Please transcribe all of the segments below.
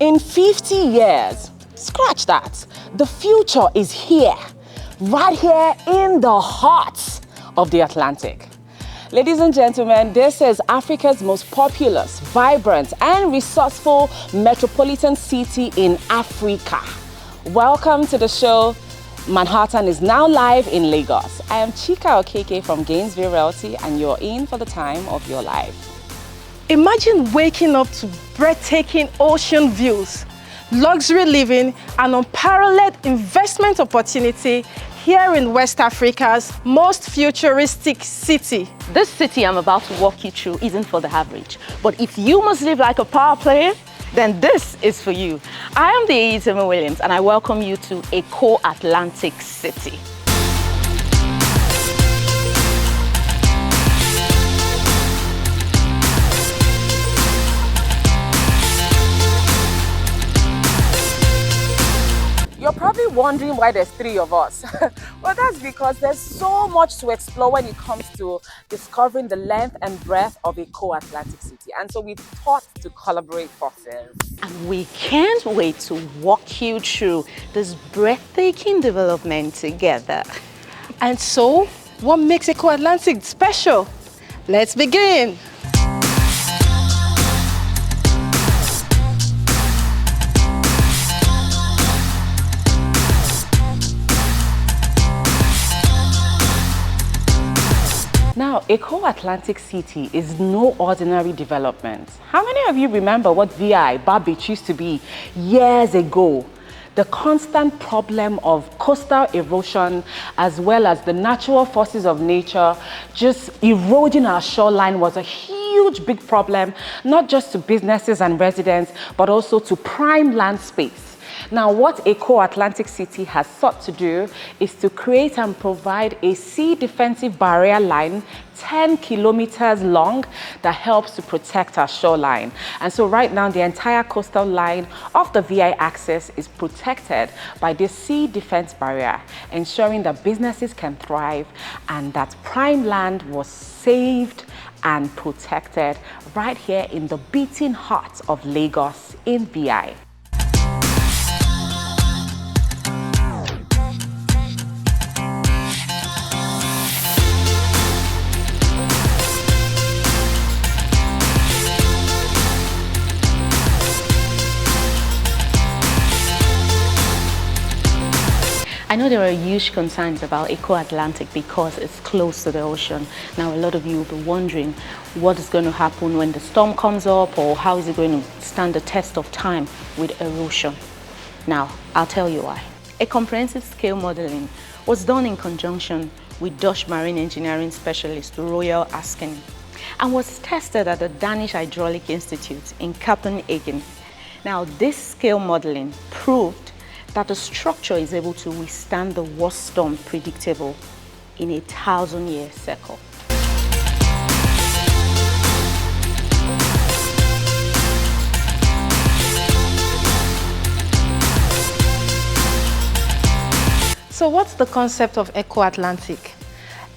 In 50 years, scratch that, the future is here, right here in the heart of the Atlantic. Ladies and gentlemen, this is Africa's most populous, vibrant, and resourceful metropolitan city in Africa. Welcome to the show. Manhattan is now live in Lagos. I am Chika Okeke from Gainesville Realty, and you're in for the time of your life. Imagine waking up to breathtaking ocean views, luxury living, and unparalleled investment opportunity here in West Africa's most futuristic city. This city I'm about to walk you through isn't for the average, but if you must live like a power player, then this is for you. I am the Aitema Williams, and I welcome you to Eko Atlantic City. You're probably wondering why there's 3 of us. Well, that's because there's so much to explore when it comes to discovering the length and breadth of Eko Atlantic City. And so we thought to collaborate forces. And we can't wait to walk you through this breathtaking development together. And so, what makes Eko Atlantic special? Let's begin. Now, Eko Atlantic City is no ordinary development. How many of you remember what VI, Bar Beach, used to be years ago? The constant problem of coastal erosion, as well as the natural forces of nature just eroding our shoreline, was a huge, big problem, not just to businesses and residents, but also to prime land space. Now, what Eko Atlantic City has sought to do is to create and provide a sea defensive barrier line 10 kilometers long that helps to protect our shoreline. And so right now, the entire coastal line of the VI axis is protected by this sea defense barrier, ensuring that businesses can thrive and that prime land was saved and protected right here in the beating heart of Lagos in VI. I know there are huge concerns about Eko Atlantic because it's close to the ocean. Now, a lot of you will be wondering what is going to happen when the storm comes up, or how is it going to stand the test of time with erosion. Now, I'll tell you why. A comprehensive scale modeling was done in conjunction with Dutch marine engineering specialist Royal Asken and was tested at the Danish Hydraulic Institute in Copenhagen. Now, this scale modeling proved that the structure is able to withstand the worst storm predictable in a 1,000-year cycle. So what's the concept of Eko Atlantic?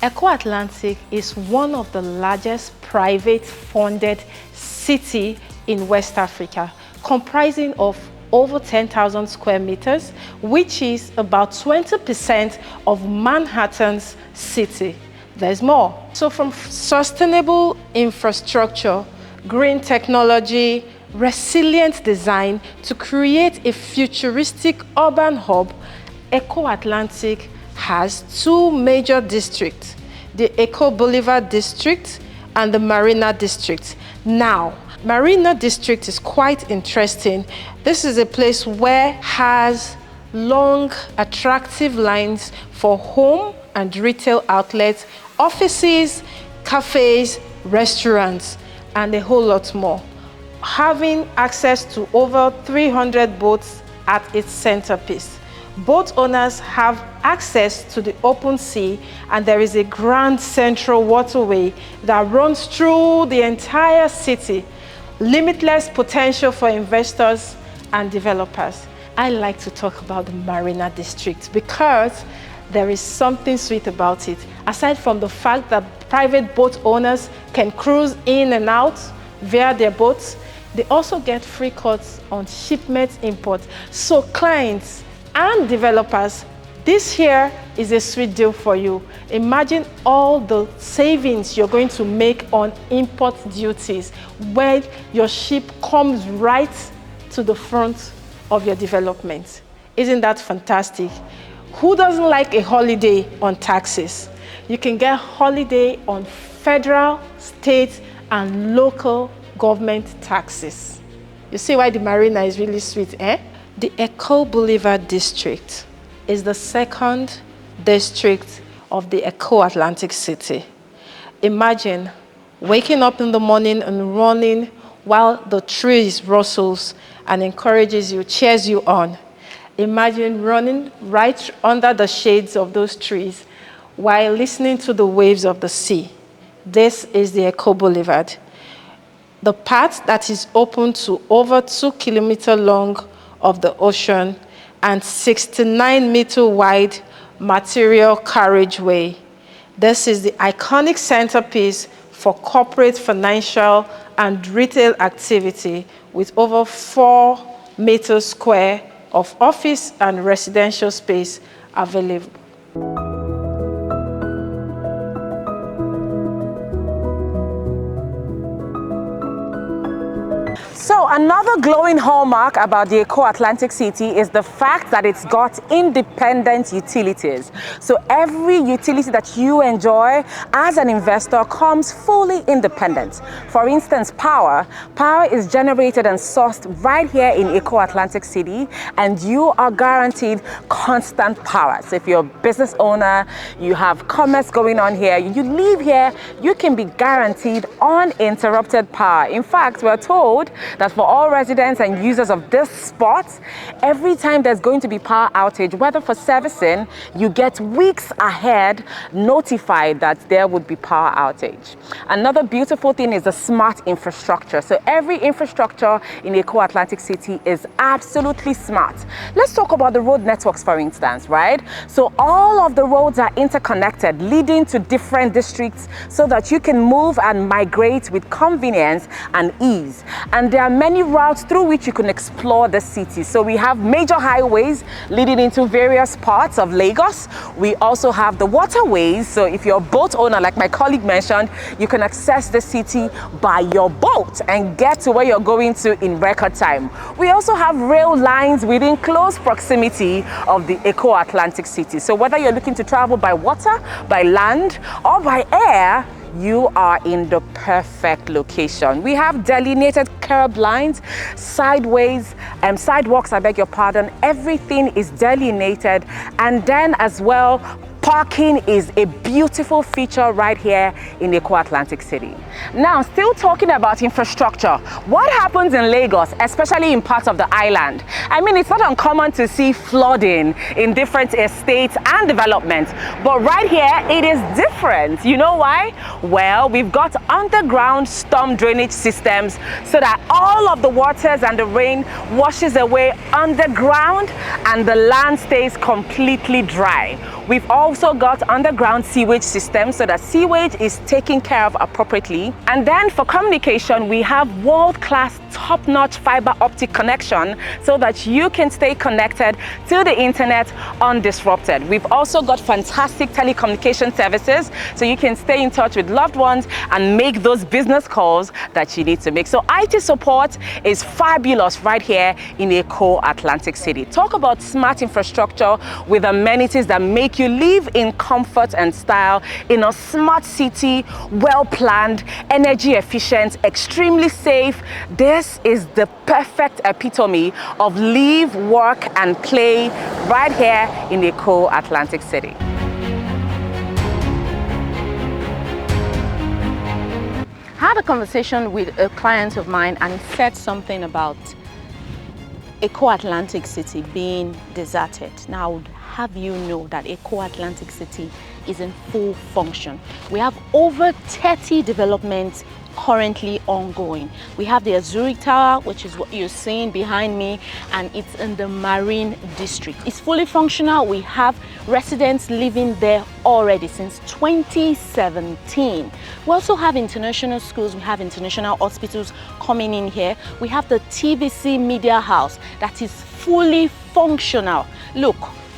Eko Atlantic is one of the largest private funded city in West Africa, comprising of over 10,000 square meters, which is about 20% of Manhattan's city. There's more. So from sustainable infrastructure, green technology, resilient design to create a futuristic urban hub, Eko Atlantic has 2 major districts, the Eko Boulevard district and the Marina district. Now, Marina district is quite interesting. This is a place where has long, attractive lines for home and retail outlets, offices, cafes, restaurants, and a whole lot more. Having access to over 300 boats at its centerpiece. Boat owners have access to the open sea, and there is a grand central waterway that runs through the entire city. Limitless potential for investors and developers. I like to talk about the Marina district because there is something sweet about it. Aside from the fact that private boat owners can cruise in and out via their boats, They also get free cuts on shipment imports. So clients and developers, this here is a sweet deal for you. Imagine all the savings you're going to make on import duties when your ship comes right to the front of your development. Isn't that fantastic? Who doesn't like a holiday on taxes? You can get holiday on federal, state, and local government taxes. You see why the Marina is really sweet, eh? The Eko Boulevard district is the second district of the Eko Atlantic City. Imagine waking up in the morning and running while the trees rustles and encourages you, cheers you on. Imagine running right under the shades of those trees while listening to the waves of the sea. This is the Eko Boulevard. The path that is open to over 2 kilometers long of the ocean and 69-meter wide material carriageway. This is the iconic centerpiece for corporate, financial, and retail activity with over 4 meters square of office and residential space available. So another glowing hallmark about the Eko Atlantic City is the fact that it's got independent utilities. So every utility that you enjoy as an investor comes fully independent. For instance, power is generated and sourced right here in Eko Atlantic City, and you are guaranteed constant power. So if you're a business owner, you have commerce going on here, you live here, you can be guaranteed uninterrupted power. In fact, we're told that for all residents and users of this spot, every time there's going to be power outage, whether for servicing, you get weeks ahead notified that there would be power outage. Another beautiful thing is the smart infrastructure. So every infrastructure in Eko Atlantic City is absolutely smart. Let's talk about the road networks, for instance, right? So all of the roads are interconnected, leading to different districts so that you can move and migrate with convenience and ease. And there are many routes through which you can explore the city. So we have major highways leading into various parts of Lagos. We also have the waterways. So if you're a boat owner, like my colleague mentioned, you can access the city by your boat and get to where you're going to in record time. We also have rail lines within close proximity of the Eko Atlantic City. So whether you're looking to travel by water, by land, or by air, you are in the perfect location. We have delineated curb lines, sidewalks, I beg your pardon. Everything is delineated, and then as well, parking is a beautiful feature right here in Eko Atlantic City. Now, still talking about infrastructure, what happens in Lagos, especially in parts of the island? I mean, it's not uncommon to see flooding in different estates and developments, but right here, it is different. You know why? Well, we've got underground storm drainage systems so that all of the waters and the rain washes away underground and the land stays completely dry. We've also got underground sewage systems so that sewage is taken care of appropriately. And then for communication, we have world-class top-notch fiber optic connection so that you can stay connected to the internet undisrupted. We've also got fantastic telecommunication services so you can stay in touch with loved ones and make those business calls that you need to make. So IT support is fabulous right here in Eko Atlantic City. Talk about smart infrastructure with amenities that make you live in comfort and style in a smart city, well-planned, energy efficient, extremely safe. This is the perfect epitome of live, work, and play right here in Eko Atlantic City. I had a conversation with a client of mine, and he said something about Eko Atlantic City being deserted. Now, I would have you know that Eko Atlantic City is in full function. We have over 30 developments currently ongoing. We have the Azuric Tower, which is what you're seeing behind me, and it's in the Marine district. It's fully functional. We have residents living there already since 2017. We also have international schools, we have international hospitals coming in here. We have the TVC Media House that is fully functional. Look,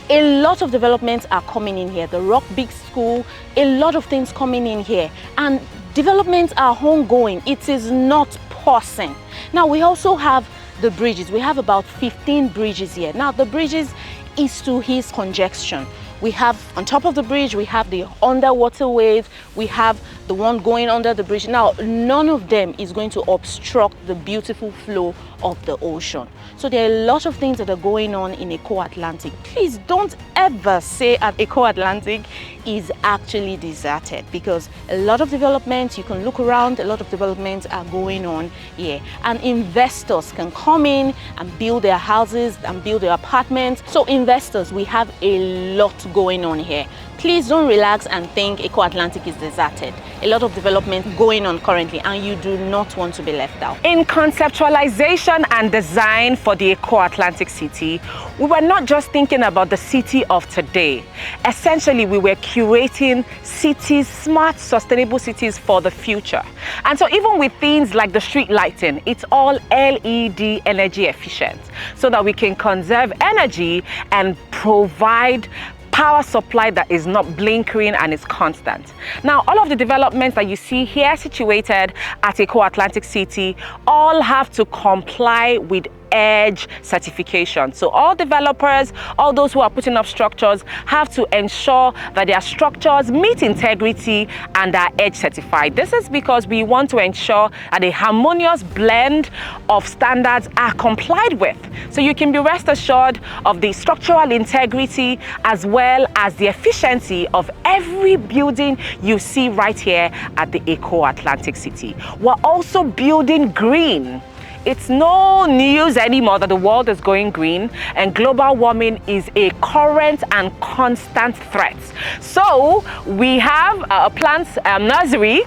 a lot of developments are coming in here. The Rock Big School, a lot of things coming in here, and developments are ongoing. It is not pausing. Now we also have the bridges. We have about 15 bridges here. Now the bridges is to ease congestion. We have on top of the bridge, we have the underwater ways, we have the one going under the bridge. Now, none of them is going to obstruct the beautiful flow of the ocean. So there are a lot of things that are going on in Eko Atlantic. Please don't ever say that Eko Atlantic is actually deserted, because a lot of developments, you can look around, a lot of developments are going on here. And investors can come in and build their houses and build their apartments. So investors, we have a lot going on here. Please don't relax and think Eko Atlantic is deserted. A lot of development going on currently, and you do not want to be left out. In conceptualization and design for the Eko Atlantic City, we were not just thinking about the city of today. Essentially, we were curating cities, smart, sustainable cities for the future. And so even with things like the street lighting, it's all LED energy efficient, so that we can conserve energy and provide power supply that is not blinkering and is constant. Now, all of the developments that you see here situated at Eko Atlantic City all have to comply with EDGE certification. So all developers, all those who are putting up structures, have to ensure that their structures meet integrity and are EDGE certified. This is because we want to ensure that a harmonious blend of standards are complied with. So you can be rest assured of the structural integrity as well as the efficiency of every building you see right here at the Eko Atlantic City. We're also building green. It's no news anymore that the world is going green, and global warming is a current and constant threat. So we have a plant nursery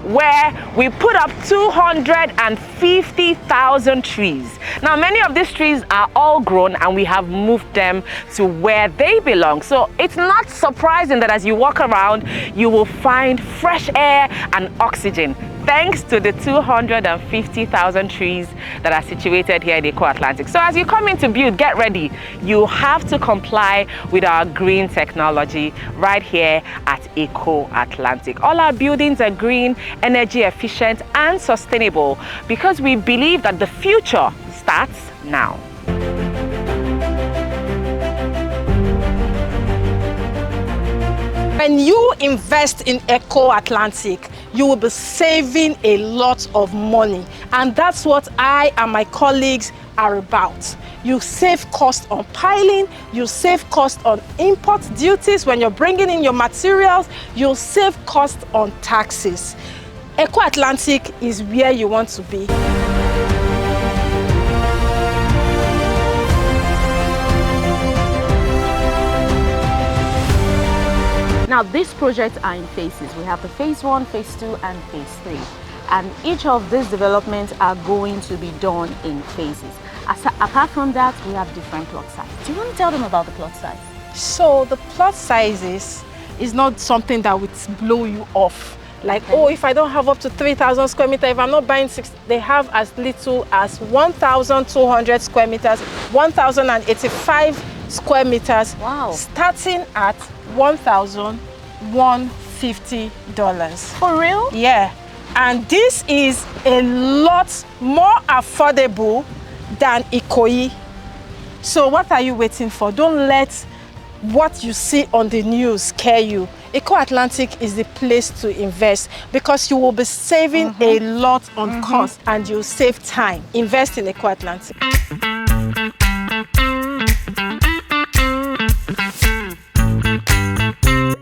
where we put up 250,000 trees. Now, many of these trees are all grown, and we have moved them to where they belong. So it's not surprising that as you walk around, you will find fresh air and oxygen, thanks to the 250,000 trees that are situated here in Eko Atlantic. So as you come in to build, get ready. You have to comply with our green technology right here at Eko Atlantic. All our buildings are green, energy efficient, and sustainable, because we believe that the future starts now. When you invest in Eko Atlantic, you will be saving a lot of money, and that's what I and my colleagues are about. You save cost on piling, you save cost on import duties when you're bringing in your materials, you'll save cost on taxes. Eko Atlantic is where you want to be. Now, these projects are in phases. We have the phase 1, phase 2, and phase 3. And each of these developments are going to be done in phases. Apart from that, we have different plot sizes. Do you want to tell them about the plot size? So the plot sizes is not something that would blow you off. Like, okay, oh, if I don't have up to 3,000 square meters, if I'm not buying 6, they have as little as 1,200 square meters, 1,085 square meters, wow, starting at $1,150. For real? Yeah. And this is a lot more affordable than Ikoyi. So what are you waiting for? Don't let what you see on the news scare you. Eko Atlantic is the place to invest, because you will be saving a lot on cost, and you'll save time. Invest in Eko Atlantic.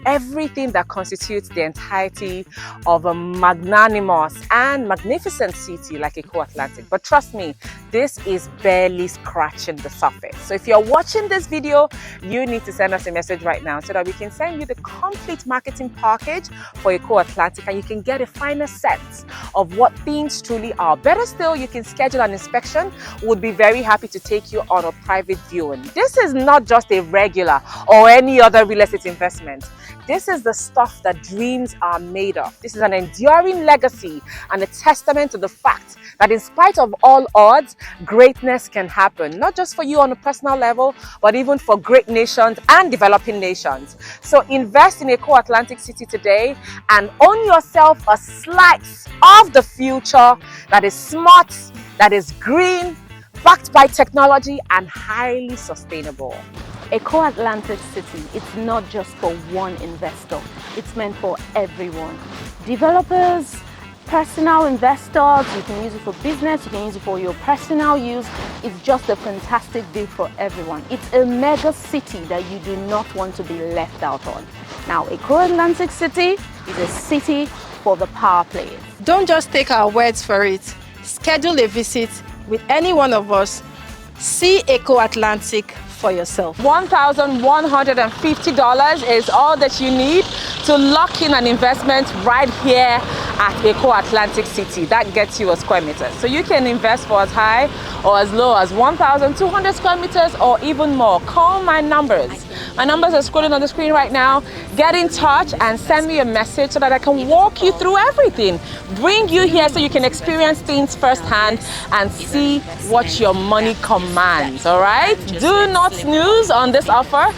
Everything everything that constitutes the entirety of a magnanimous and magnificent city like Eko Atlantic. But trust me, this is barely scratching the surface. So if you're watching this video, you need to send us a message right now so that we can send you the complete marketing package for Eko Atlantic, and you can get a final sense of what things truly are. Better still, you can schedule an inspection. We'd be very happy to take you on a private viewing. This is not just a regular or any other real estate investment. This is the stuff that dreams are made of. This is an enduring legacy and a testament to the fact that in spite of all odds, greatness can happen, not just for you on a personal level, but even for great nations and developing nations. So invest in Eko Atlantic City today and own yourself a slice of the future that is smart, that is green, backed by technology and highly sustainable. Eko Atlantic City, it's not just for one investor, it's meant for everyone. Developers, personal investors, you can use it for business, you can use it for your personal use. It's just a fantastic deal for everyone. It's a mega city that you do not want to be left out on. Now, Eko Atlantic City is a city for the power players. Don't just take our words for it. Schedule a visit with any one of us. See Eko Atlantic for yourself. $1,150 is all that you need to lock in an investment right here at Eko Atlantic City. That gets you a square meter. So you can invest for as high or as low as 1,200 square meters or even more. Call my numbers. My numbers are scrolling on the screen right now. Get in touch and send me a message so that I can walk you through everything. Bring you here so you can experience things firsthand and see what your money commands, all right? Do not snooze on this offer.